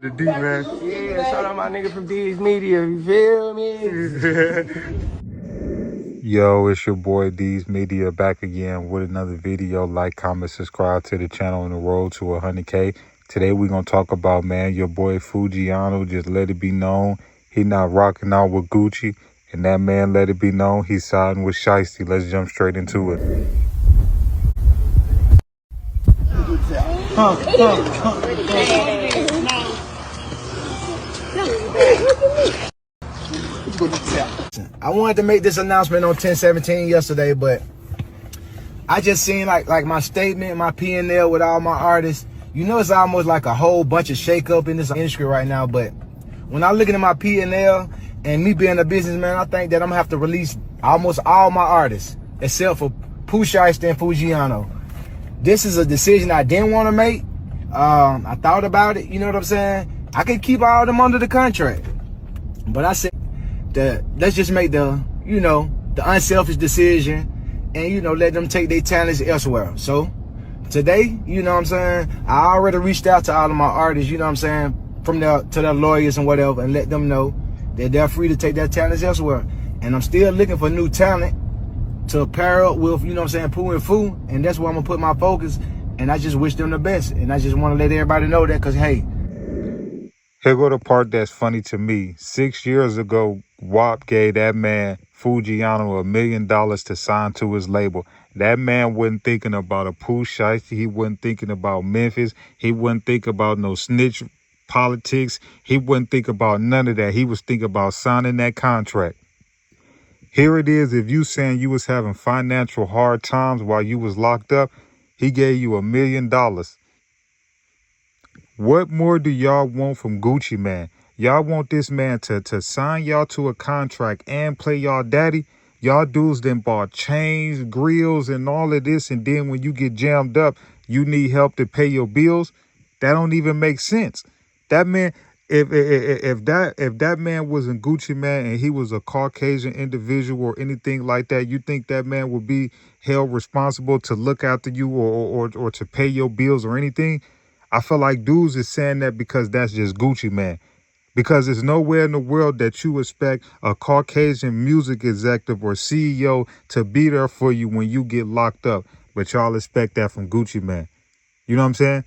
The D, man. Yeah, shout out my nigga from D's Media, you feel me? Yo, it's your boy D's Media back again with another video. Like, comment, subscribe to the channel on the road to 100K. Today we're going to talk about, man, your boy Foogiano. Just let it be known he not rocking out with Gucci. And that man let it be known he's siding with Shiesty. Let's jump straight into it. I wanted to make this announcement on 10/17 yesterday, but I just seen like my statement, my P&L with all my artists. You know, it's almost like a whole bunch of shakeup in this industry right now. But when I look at my P&L and me being a businessman, I think that I'm gonna have to release almost all my artists except for Shiesty and Foogiano. This is a decision I didn't want to make. I thought about it. You know what I'm saying? I could keep all of them under the contract, but I said that let's just make the unselfish decision and let them take their talents elsewhere. So today, you know what I'm saying, I already reached out to all of my artists, you know what I'm saying, to their lawyers and whatever, and let them know that they're free to take their talents elsewhere. And I'm still looking for new talent to pair up with, you know what I'm saying, Pooh and Foo, and that's where I'm gonna put my focus. And I just wish them the best, and I just want to let everybody know that, because hey, Here go the part that's funny to me. 6 years ago, WAP gave that man Foogiano $1 million to sign to his label. That man wasn't thinking about a Pooh Shiesty. He wasn't thinking about Memphis. He wasn't think about no snitch politics. He wasn't think about none of that. He was thinking about signing that contract. Here it is. If you saying you was having financial hard times while you was locked up, he gave you $1 million. What more do y'all want from Gucci Man? Y'all want this man to sign y'all to a contract and play y'all daddy? Y'all dudes then bought chains, grills, and all of this, and then when you get jammed up, you need help to pay your bills? That don't even make sense. That man, if that man wasn't Gucci Man and he was a Caucasian individual or anything like that, you think that man would be held responsible to look after you or to pay your bills or anything? I feel like dudes is saying that because that's just Gucci Man. Because there's nowhere in the world that you expect a Caucasian music executive or CEO to be there for you when you get locked up. But y'all expect that from Gucci Man. You know what I'm saying?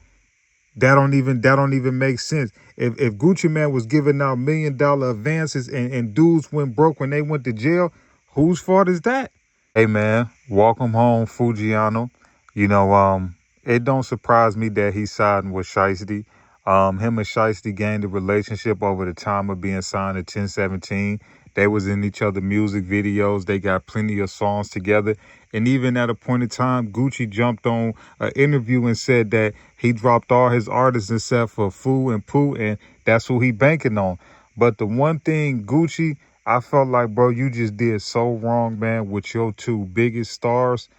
That don't even make sense. If Gucci Man was giving out $1 million advances and dudes went broke when they went to jail, whose fault is that? Hey man, welcome home, Foogiano. It don't surprise me that he's siding with Shiesty. Him and Shiesty gained a relationship over the time of being signed at 10/17. They was in each other's music videos. They got plenty of songs together. And even at a point in time, Gucci jumped on an interview and said that he dropped all his artists except for Foo and Pooh, and that's who he banking on. But the one thing, Gucci, I felt like, bro, you just did so wrong, man, with your two biggest stars.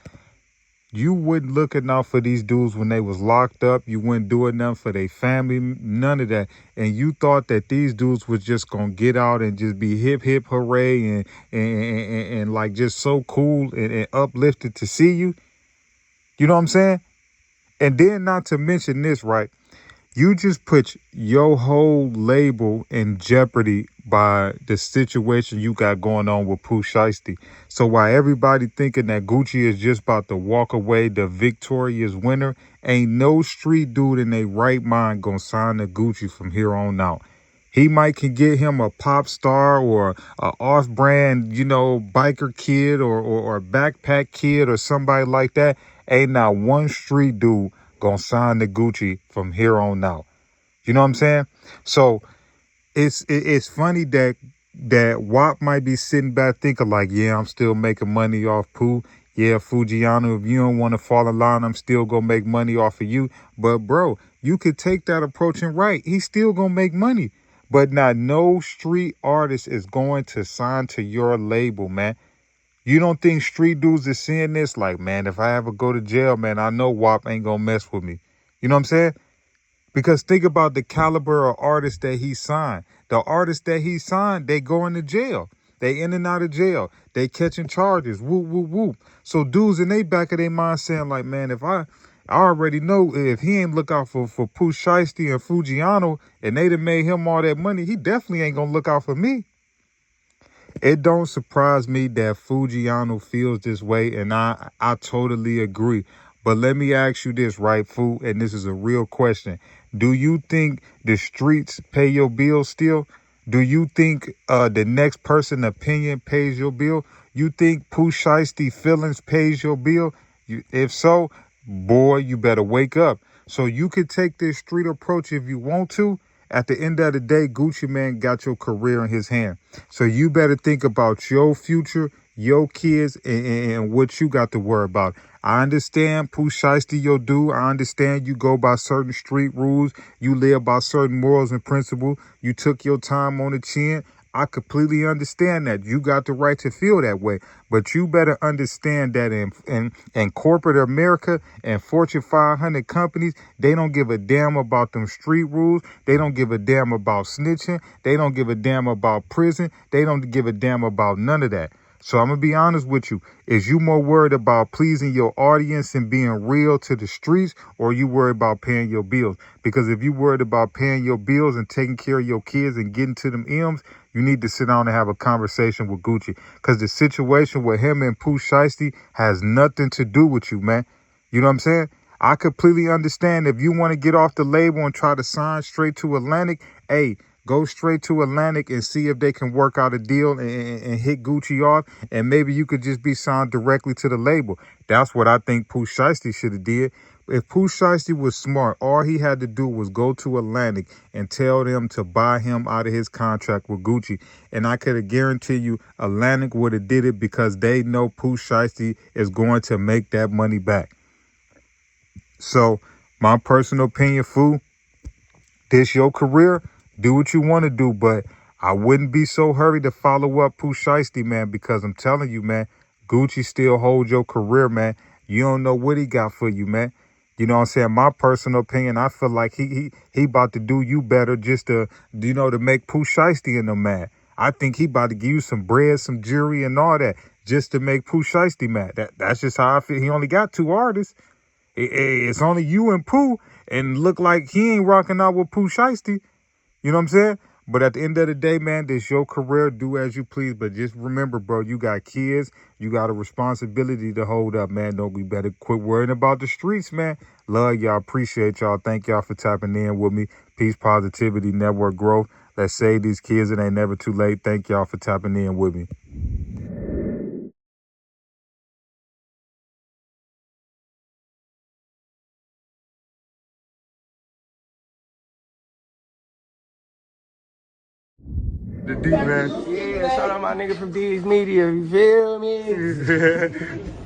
You wasn't looking out for these dudes when they was locked up. You weren't doing nothing for their family, none of that. And you thought that these dudes was just going to get out and just be hip, hip, hooray, and like just so cool and uplifted to see you. You know what I'm saying? And then not to mention this, right? You just put your whole label in jeopardy by the situation you got going on with Pooh Shiesty. So while everybody thinking that Gucci is just about to walk away the victorious winner, ain't no street dude in their right mind gonna sign to Gucci from here on out. He might can get him a pop star or a off-brand, biker kid or backpack kid or somebody like that. Ain't not one street dude gonna sign to Gucci from here on out. You know what I'm saying? So it's funny that WAP might be sitting back thinking like, yeah, I'm still making money off Pooh. Yeah, Foogiano, if you don't want to fall in line, I'm still gonna make money off of you. But bro, you could take that approach and right, he's still gonna make money. But not no street artist is going to sign to your label, man. You don't think street dudes is seeing this like, man, if I ever go to jail, man, I know WAP ain't gonna mess with me. You know what I'm saying? Because think about the caliber of artists that he signed. The artists that he signed, they going to jail. They in and out of jail. They catching charges. Whoop, whoop, whoop. So dudes in they back of their mind saying like, man, if I already know if he ain't look out for Pooh Shiesty and Foogiano and they done made him all that money, he definitely ain't gonna look out for me. It don't surprise me that Foogiano feels this way, and I totally agree. But let me ask you this, right, Foo, and this is a real question. Do you think the streets pay your bill still? Do you think the next person opinion pays your bill? You think Pooh Shiesty feelings pays your bill? If so, boy, you better wake up. So you could take this street approach if you want to. At the end of the day, Gucci Mane got your career in his hand. So you better think about your future, your kids, and what you got to worry about. I understand Pooh Shiesty, your dude. I understand you go by certain street rules. You live by certain morals and principles. You took your time on the chin. I completely understand that. You got the right to feel that way. But you better understand that in corporate America and Fortune 500 companies, they don't give a damn about them street rules. They don't give a damn about snitching. They don't give a damn about prison. They don't give a damn about none of that. So I'm going to be honest with you. Is you more worried about pleasing your audience and being real to the streets, or you worried about paying your bills? Because if you worried about paying your bills and taking care of your kids and getting to them M's, you need to sit down and have a conversation with Gucci. Because the situation with him and Pooh Shiesty has nothing to do with you, man. You know what I'm saying? I completely understand if you want to get off the label and try to sign straight to Atlantic, hey, go straight to Atlantic and see if they can work out a deal and hit Gucci off. And maybe you could just be signed directly to the label. That's what I think Pooh Shiesty should have did. If Pooh Shiesty was smart, all he had to do was go to Atlantic and tell them to buy him out of his contract with Gucci. And I could guarantee you Atlantic would have did it because they know Pooh Shiesty is going to make that money back. So my personal opinion, Foo, this your career. Do what you want to do, but I wouldn't be so hurried to follow up Pooh Shiesty, man, because I'm telling you, man, Gucci still holds your career, man. You don't know what he got for you, man. You know what I'm saying? My personal opinion, I feel like he about to do you better just to, to make Pooh Shiesty in them mad. I think he about to give you some bread, some jewelry, and all that just to make Pooh Shiesty mad. That's just how I feel. He only got two artists. It's only you and Pooh, and look like he ain't rocking out with Pooh Shiesty. You know what I'm saying? But at the end of the day, man, this your career. Do as you please. But just remember, bro, you got kids. You got a responsibility to hold up, man. Don't be better. Quit worrying about the streets, man. Love y'all. Appreciate y'all. Thank y'all for tapping in with me. Peace, positivity, network growth. Let's save these kids. It ain't never too late. Thank y'all for tapping in with me. The D, man. Yeah, shout out my nigga from D's Media, you feel me?